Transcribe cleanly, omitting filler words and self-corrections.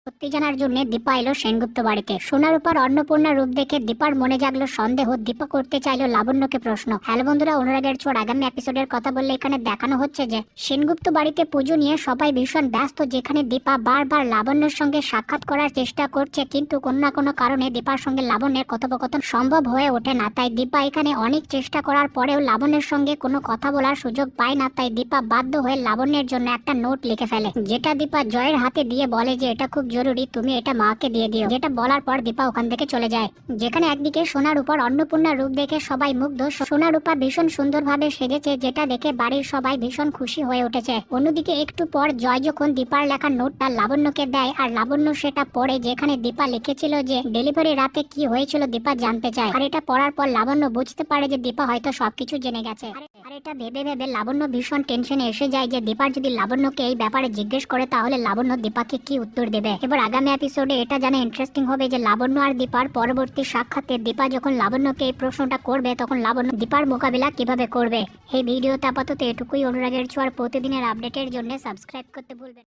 সত্যি জানার জন্য দীপা এলো সেনগুপ্ত বাড়িতে। সোনার উপর অন্নপূর্ণা রূপ দেখে দীপার মনে জাগলো সন্দেহ। দীপা করতে চাইলো লাবণ্যকে প্রশ্ন। হ্যালো বন্ধুরা, অনুরাগের ছোঁয়ার আগামী এপিসোডের কথা বললে এখানে দেখানো হচ্ছে যে সেনগুপ্ত বাড়িতে পুজো নিয়ে সবাই ভীষণ ব্যস্ত, যেখানে দীপা বারবার লাবণ্যের সঙ্গে সাক্ষাৎ করার চেষ্টা করছে, কিন্তু কোনো না কোনো কারণে দীপার সঙ্গে লাবণ্যের কথোপকথন সম্ভব হয়ে ওঠে না। তাই দীপা এখানে অনেক চেষ্টা করার পরেও লাবণ্যের সঙ্গে কোনো কথা বলার সুযোগ পায় না। তাই দীপা বাধ্য হয়ে লাবণ্যের জন্য একটা নোট লিখে ফেলে, যেটা দীপা জয়ের হাতে দিয়ে বলে যে এটা খুব জরুরি, তুমি এটা মাকে দিয়ে দিও। যেটা বলার পর দীপা ওখান থেকে চলে যায়। যেখানে একদিকে সোনার উপর অন্নপূর্ণার রূপ দেখে সবাই মুগ্ধ। সোনার উপর ভীষণ সুন্দরভাবে সেজেছে, যেটা দেখে বাড়ির সবাই ভীষণ খুশি হয়ে উঠেছে। অন্যদিকে একটু পর জয় যখন দীপার লেখা নোটটা লাবণ্যকে দেয়, আর লাবণ্য সেটা পড়ে, যেখানে দীপা লিখেছিল যে ডেলিভারি রাতে কি হয়েছিল দীপা জানতে চায়। আর এটা পড়ার পর লাবণ্য বুঝতে পারে যে দীপা হয়তো সবকিছু জেনে গেছে। আর এটা ভেবে ভেবে লাবণ্য ভীষণ টেনশনে এসে যায় যে দীপার যদি লাবণ্যকে এই ব্যাপারে জিজ্ঞেস করে তাহলে লাবণ্য দীপাকে কি উত্তর দেবে। এবার আগামী এপিসোডে এটা জানা ইন্টারেস্টিং হবে যে লাবণ্য আর দীপার পরবর্তী সাক্ষাতে দীপা যখন লাবণ্যকে এই প্রশ্নটা করবে তখন লাবণ্য দীপার মোকাবিলা কিভাবে করবে। এই ভিডিওতে আপাতত এটুকুই। অনুরাগের ছোঁয়ার প্রতিদিনের আপডেটের জন্য সাবস্ক্রাইব করতে ভুলবেন।